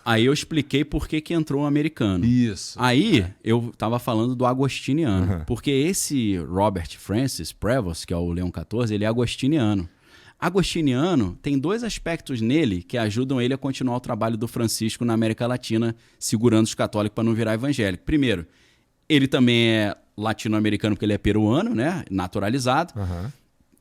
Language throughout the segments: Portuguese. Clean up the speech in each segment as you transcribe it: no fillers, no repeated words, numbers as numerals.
Aí eu expliquei por que entrou um americano. Isso. Aí eu tava falando do agostiniano. Porque esse Robert Francis Prevost, que é o Leão XIV, ele é agostiniano. Agostiniano tem 2 aspectos nele que ajudam ele a continuar o trabalho do Francisco na América Latina, segurando os católicos para não virar evangélico. Primeiro, ele também é latino-americano porque ele é peruano, né? Naturalizado.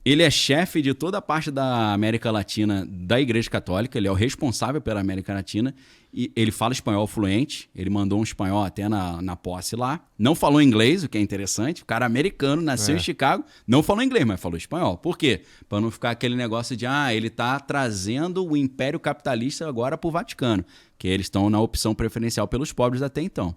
Ele é chefe de toda a parte da América Latina da Igreja Católica, ele é o responsável pela América Latina e ele fala espanhol fluente, ele mandou um espanhol até na posse lá. Não falou inglês, o que é interessante, o cara americano, nasceu em Chicago, não falou inglês, mas falou espanhol. Por quê? Para não ficar aquele negócio de, ele tá trazendo o império capitalista agora pro Vaticano, que eles estão na opção preferencial pelos pobres até então.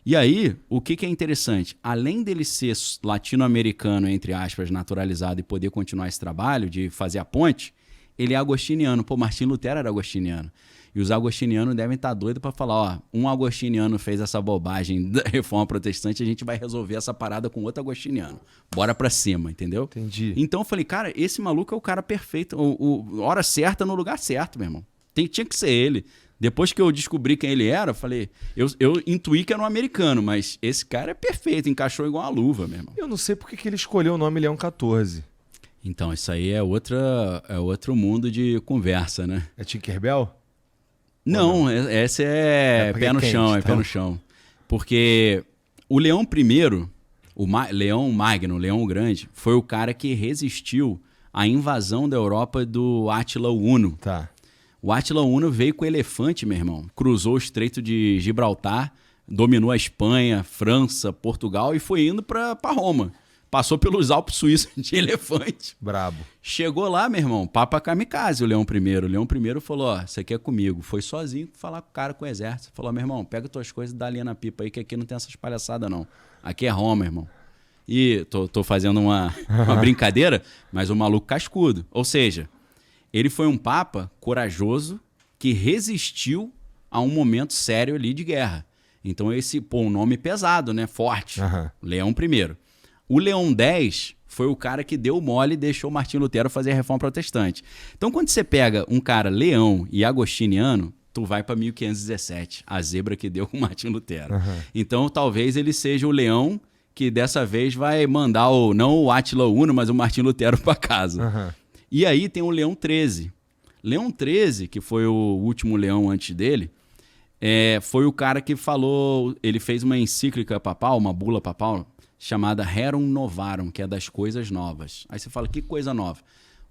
E aí, o que é interessante? Além dele ser latino-americano, entre aspas, naturalizado e poder continuar esse trabalho de fazer a ponte, ele é agostiniano. Pô, Martim Lutero era agostiniano. E os agostinianos devem estar doidos para falar, um agostiniano fez essa bobagem da reforma protestante, a gente vai resolver essa parada com outro agostiniano. Bora pra cima, entendeu? Entendi. Então eu falei, cara, esse maluco é o cara perfeito, hora certa no lugar certo, meu irmão. Tinha que ser ele. Depois que eu descobri quem ele era, eu falei... Eu intuí que era um americano, mas esse cara é perfeito, encaixou igual uma luva, meu irmão. Eu não sei por que ele escolheu o nome Leão XIV. Então, isso aí é outro mundo de conversa, né? É Tinkerbell? Não, esse é pé no chão, então. é pé no chão. Porque o Leão I, Leão Magno, Leão o Grande, foi o cara que resistiu à invasão da Europa do Átila Huno. Tá. O Átila Huno veio com elefante, meu irmão. Cruzou o Estreito de Gibraltar, dominou a Espanha, França, Portugal e foi indo para Roma. Passou pelos Alpes suíços de elefante. Brabo. Chegou lá, meu irmão, papa kamikaze o Leão I. O Leão I falou, isso aqui é comigo. Foi sozinho falar com o cara, com o exército. Falou, meu irmão, pega tuas coisas e dá linha na pipa aí, que aqui não tem essas palhaçadas, não. Aqui é Roma, irmão. E tô fazendo uma brincadeira, mas o maluco cascudo. Ou seja... Ele foi um papa corajoso que resistiu a um momento sério ali de guerra. Então um nome pesado, né? Forte. Leão I. O Leão X foi o cara que deu mole e deixou Martim Lutero fazer a reforma protestante. Então quando você pega um cara leão e agostiniano, tu vai para 1517, a zebra que deu com Martim Lutero. Então talvez ele seja o leão que dessa vez vai mandar não o Átila Huno, mas o Martim Lutero para casa. E aí tem o Leão XIII. Leão XIII, que foi o último leão antes dele, foi o cara que falou... Ele fez uma encíclica papal, uma bula papal, chamada Rerum Novarum, que é das coisas novas. Aí você fala, que coisa nova?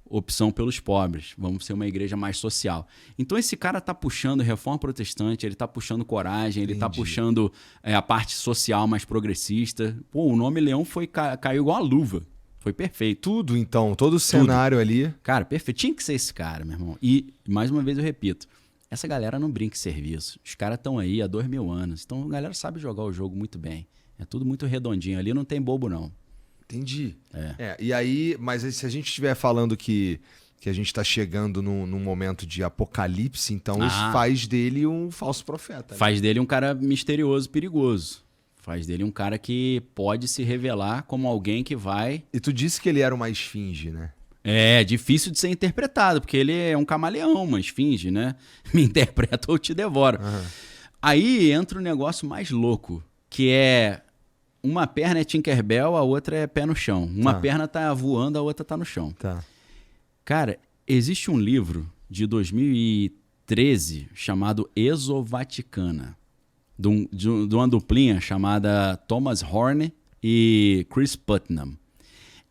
Opção pelos pobres. Vamos ser uma igreja mais social. Então esse cara tá puxando reforma protestante, ele tá puxando coragem, ele tá puxando a parte social mais progressista. Pô, o nome Leão caiu igual a luva. Foi perfeito. Tudo, então. Todo o cenário ali. Cara, perfeito. Tinha que ser esse cara, meu irmão. E, mais uma vez, eu repito. Essa galera não brinca em serviço. Os caras estão aí há 2000 anos. Então, a galera sabe jogar o jogo muito bem. É tudo muito redondinho. Ali não tem bobo, não. Entendi. E aí... Mas se a gente estiver falando que a gente está chegando num momento de apocalipse, então isso faz dele um falso profeta. Né? Faz dele um cara misterioso, perigoso. Faz dele um cara que pode se revelar como alguém que vai... E tu disse que ele era uma esfinge, né? É difícil de ser interpretado, porque ele é um camaleão, uma esfinge, né? Me interpreta ou te devora. Aí entra um negócio mais louco, que é... Uma perna é Tinkerbell, a outra é pé no chão. Uma perna tá voando, a outra tá no chão. Cara, existe um livro de 2013 chamado Exovaticana. De uma duplinha chamada Thomas Horne e Chris Putnam.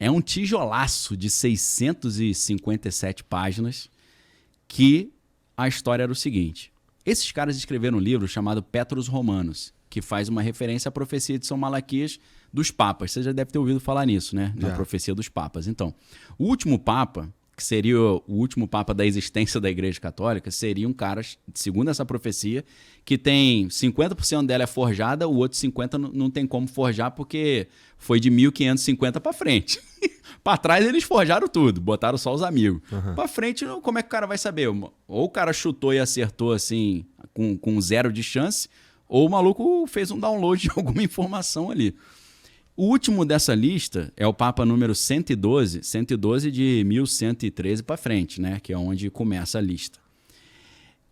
É um tijolaço de 657 páginas que a história era o seguinte. Esses caras escreveram um livro chamado Petrus Romanus, que faz uma referência à profecia de São Malaquias dos papas. Você já deve ter ouvido falar nisso, né? Na profecia dos papas. Então, o último papa, que seria o último papa da existência da Igreja Católica, seria um cara, segundo essa profecia, que tem 50% dela é forjada, o outro 50% não tem como forjar porque foi de 1550 para frente. Para trás eles forjaram tudo, botaram só os amigos. Para frente, como é que o cara vai saber? Ou o cara chutou e acertou assim, com 0 de chance, ou o maluco fez um download de alguma informação ali. O último dessa lista é o Papa número 112 de 1113 para frente, né? Que é onde começa a lista.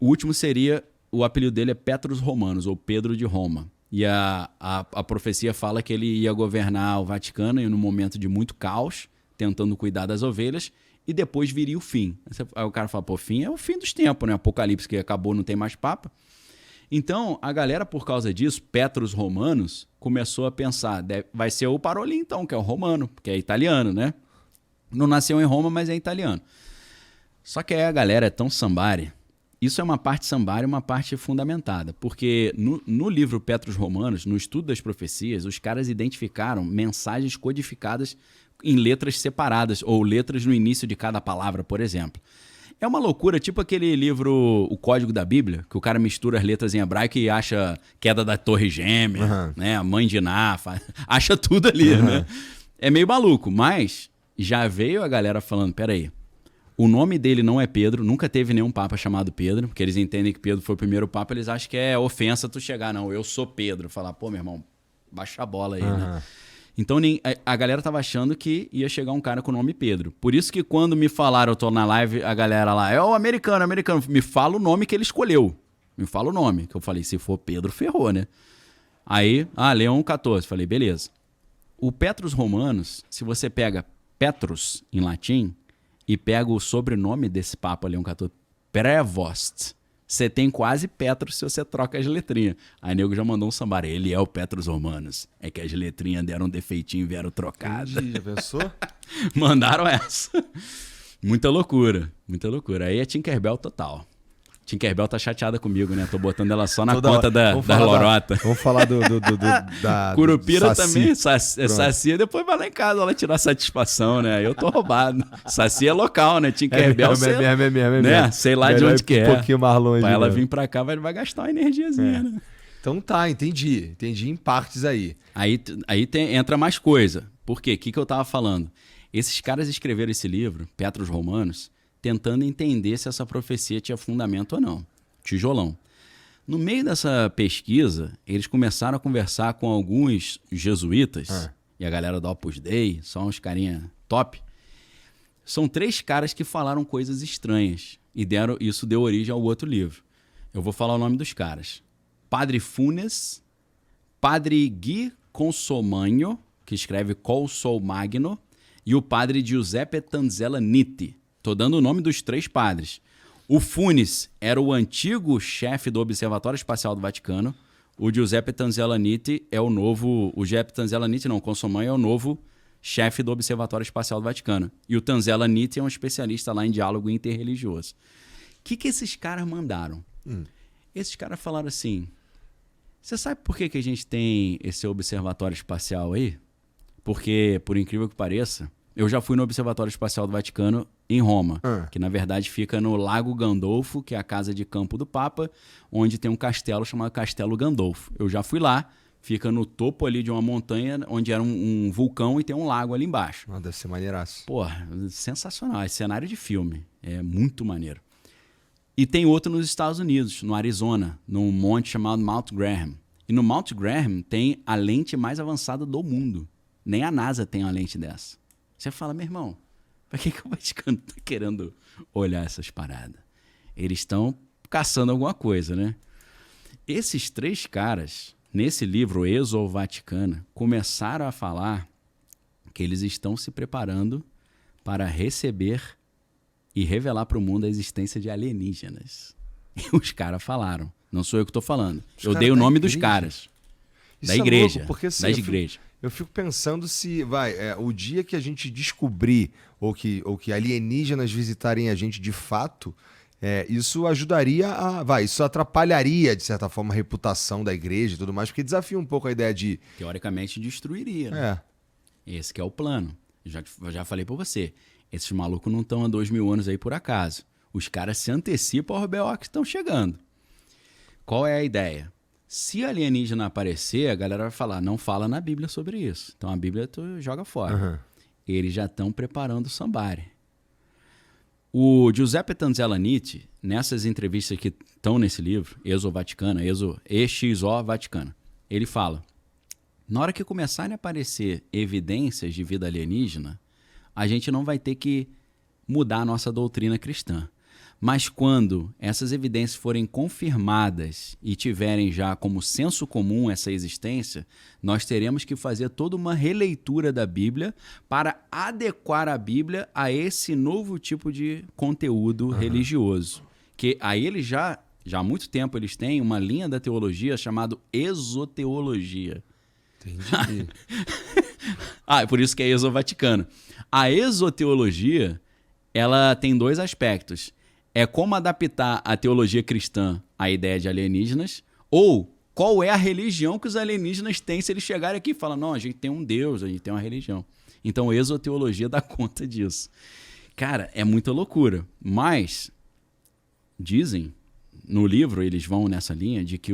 O último seria o apelido dele é Petrus Romanus, ou Pedro de Roma. E a profecia fala que ele ia governar o Vaticano em um momento de muito caos, tentando cuidar das ovelhas, e depois viria o fim. Aí o cara fala, pô, fim é o fim dos tempos, né? Apocalipse que acabou, não tem mais papa. Então, a galera, por causa disso, Petrus Romanus, começou a pensar, vai ser o Parolin, então, que é o romano, que é italiano, né? Não nasceu em Roma, mas é italiano. Só que aí a galera é tão sambare. Isso é uma parte sambária e uma parte fundamentada, porque no livro Petrus Romanus, no estudo das profecias, os caras identificaram mensagens codificadas em letras separadas, ou letras no início de cada palavra, por exemplo. É uma loucura, tipo aquele livro, O Código da Bíblia, que o cara mistura as letras em hebraico e acha queda da Torre Gêmea, né? A mãe de Ná, acha tudo ali, né? É meio maluco, mas já veio a galera falando, peraí, o nome dele não é Pedro, nunca teve nenhum papa chamado Pedro, porque eles entendem que Pedro foi o primeiro papa, eles acham que é ofensa tu chegar, não, eu sou Pedro. Falar, pô, meu irmão, baixa a bola aí, né? Então a galera tava achando que ia chegar um cara com o nome Pedro. Por isso que quando me falaram, eu tô na live, a galera lá, é o americano, me fala o nome que ele escolheu. Me fala o nome. Que eu falei, se for Pedro, ferrou, né? Aí, Leão 14, falei, beleza. O Petrus Romanus, se você pega Petrus em latim, e pega o sobrenome desse Papa Leão XIV, Prevost, você tem quase Petrus se você troca as letrinhas. Aí o nego já mandou um sambar, ele é o Petrus Romanus. É que as letrinhas deram um defeitinho e vieram trocadas. Já pensou? Mandaram essa. Muita loucura, muita loucura. Aí é Tinkerbell total. Tinkerbell tá chateada comigo, né? Tô botando ela só na conta da lorota. Vamos falar da Curupira do Saci. também, Saci, depois vai lá em casa ela tirar satisfação, né? Eu tô roubado. Saci é local, né? Tinkerbell, né? Sei lá de onde que é. Um pouquinho mais longe. Pra ela vir pra cá, vai gastar uma energiazinha, né? Então tá, entendi em partes aí. Aí entra mais coisa. Por quê? O que eu tava falando? Esses caras escreveram esse livro, Petrus Romanus, tentando entender se essa profecia tinha fundamento ou não. Tijolão. No meio dessa pesquisa, eles começaram a conversar com alguns jesuítas, e a galera do Opus Dei, só uns carinha top. São 3 caras que falaram coisas estranhas, e isso deu origem ao outro livro. Eu vou falar o nome dos caras. Padre Funes, Padre Gui Consomagno, que escreve Col Sol Magno, e o Padre Giuseppe Tanzella Nitti. Tô dando o nome dos 3 padres. O Funes era o antigo chefe do Observatório Espacial do Vaticano. O Giuseppe Tanzella Nitti é o novo... O Giuseppe Tanzella Nitti, não, Consomagno é o novo chefe do Observatório Espacial do Vaticano. E o Tanzella Nitti é um especialista lá em diálogo interreligioso. O que esses caras mandaram? Esses caras falaram assim, você sabe por que a gente tem esse Observatório Espacial aí? Porque, por incrível que pareça, eu já fui no Observatório Espacial do Vaticano em Roma, que na verdade fica no Lago Gandolfo, que é a casa de campo do Papa, onde tem um castelo chamado Castelo Gandolfo. Eu já fui lá, fica no topo ali de uma montanha, onde era um vulcão e tem um lago ali embaixo. Deve ser maneiraço. Porra, sensacional, é cenário de filme, é muito maneiro. E tem outro nos Estados Unidos, no Arizona, num monte chamado Mount Graham. E no Mount Graham tem a lente mais avançada do mundo. Nem a NASA tem uma lente dessa. Você fala, meu irmão, pra que o Vaticano tá querendo olhar essas paradas? Eles estão caçando alguma coisa, né? Esses 3 caras, nesse livro Exo Vaticana, começaram a falar que eles estão se preparando para receber e revelar para o mundo a existência de alienígenas. E os caras falaram. Não sou eu que estou falando. Eu dei o nome dos caras. Da igreja. Louco, porque, assim, eu fico pensando se o dia que a gente descobrir ou que alienígenas visitarem a gente de fato, isso ajudaria isso atrapalharia, de certa forma, a reputação da igreja e tudo mais, porque desafia um pouco a ideia de... Teoricamente destruiria, né? Esse que é o plano. Já falei pra você, esses malucos não estão há 2000 anos aí por acaso. Os caras se antecipam aos BO que estão chegando. Qual é a ideia? Se alienígena aparecer, a galera vai falar, não fala na Bíblia sobre isso. Então a Bíblia tu joga fora. Eles já estão preparando o sambare. O Giuseppe Tanzella Nitti, nessas entrevistas que estão nesse livro, Exo Vaticana, EXO Vaticana, ele fala, na hora que começarem a aparecer evidências de vida alienígena, a gente não vai ter que mudar a nossa doutrina cristã. Mas quando essas evidências forem confirmadas e tiverem já como senso comum essa existência, nós teremos que fazer toda uma releitura da Bíblia para adequar a Bíblia a esse novo tipo de conteúdo religioso. Que aí eles já há muito tempo eles têm uma linha da teologia chamada exoteologia. Entendi. É por isso que é exovaticano. A exoteologia, ela tem dois aspectos. É como adaptar a teologia cristã à ideia de alienígenas, ou qual é a religião que os alienígenas têm se eles chegarem aqui e falam, não, a gente tem um Deus, a gente tem uma religião. Então, a exoteologia dá conta disso. Cara, é muita loucura. Mas, dizem, no livro, eles vão nessa linha de que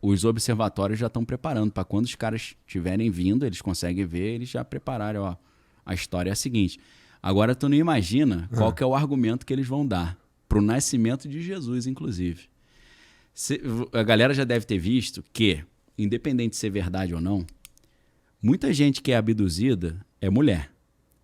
os observatórios já estão preparando para quando os caras estiverem vindo, eles conseguem ver, eles já prepararam, ó, a história é a seguinte. Agora, tu não imagina qual que é o argumento que eles vão dar para o nascimento de Jesus, inclusive. A galera já deve ter visto que, independente de ser verdade ou não, muita gente que é abduzida é mulher.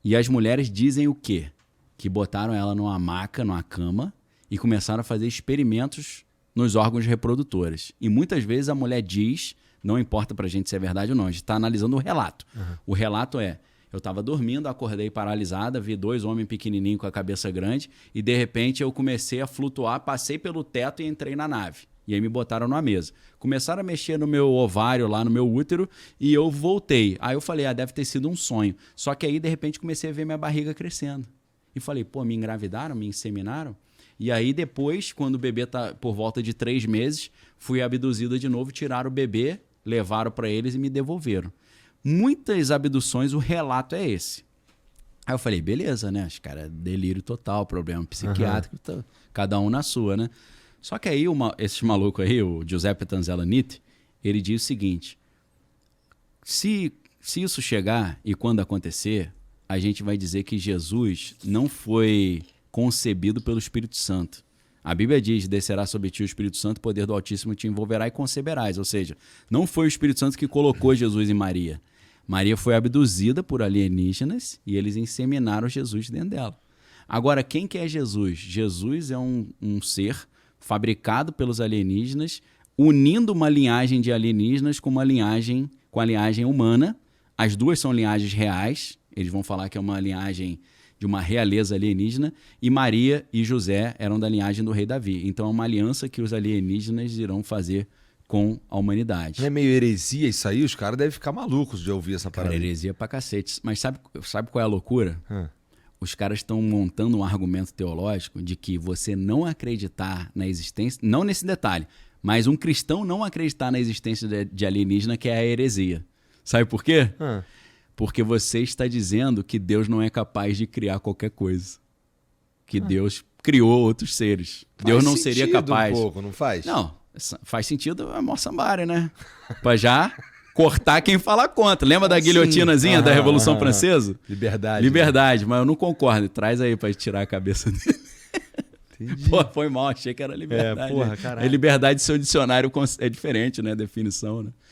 E as mulheres dizem o quê? Que botaram ela numa maca, numa cama, e começaram a fazer experimentos nos órgãos reprodutores. E muitas vezes a mulher diz, não importa pra gente se é verdade ou não, a gente está analisando o relato. O relato é, eu estava dormindo, acordei paralisada, vi 2 homens pequenininhos com a cabeça grande e de repente eu comecei a flutuar, passei pelo teto e entrei na nave. E aí me botaram numa mesa. Começaram a mexer no meu ovário, lá no meu útero, e eu voltei. Aí eu falei, deve ter sido um sonho. Só que aí, de repente, comecei a ver minha barriga crescendo. E falei, pô, me engravidaram, me inseminaram? E aí depois, quando o bebê tá por volta de 3 meses, fui abduzida de novo, tiraram o bebê, levaram para eles e me devolveram. Muitas abduções, o relato é esse. Aí eu falei, beleza, né? Os caras, delírio total, problema psiquiátrico, cada um na sua, né? Só que aí, esse maluco aí, o Giuseppe Tanzella Nitti, ele diz o seguinte, se isso chegar e quando acontecer, a gente vai dizer que Jesus não foi concebido pelo Espírito Santo. A Bíblia diz, descerá sobre ti o Espírito Santo, o poder do Altíssimo te envolverá e conceberás. Ou seja, não foi o Espírito Santo que colocou Jesus em Maria. Maria foi abduzida por alienígenas e eles inseminaram Jesus dentro dela. Agora, quem que é Jesus? Jesus é um ser fabricado pelos alienígenas, unindo uma linhagem de alienígenas com a linhagem humana. As duas são linhagens reais. Eles vão falar que é uma linhagem de uma realeza alienígena. E Maria e José eram da linhagem do rei Davi. Então é uma aliança que os alienígenas irão fazer com a humanidade. Não é meio heresia isso aí? Os caras devem ficar malucos de ouvir essa parada. Cara, heresia pra cacete. Mas sabe qual é a loucura? Os caras estão montando um argumento teológico de que você não acreditar na existência, não nesse detalhe, mas um cristão não acreditar na existência de alienígena, que é a heresia. Sabe por quê? Porque você está dizendo que Deus não é capaz de criar qualquer coisa. Que Deus criou outros seres. Deus não seria capaz. Um pouco, não faz? Não, faz sentido a moçambária, né? Pra já cortar quem fala contra. Lembra da guilhotinazinha da Revolução Francesa? Liberdade. Mas eu não concordo. Traz aí pra tirar a cabeça dele. Entendi. Pô, foi mal, achei que era liberdade. Porra, caralho. É liberdade, seu dicionário é diferente, né? A definição, né?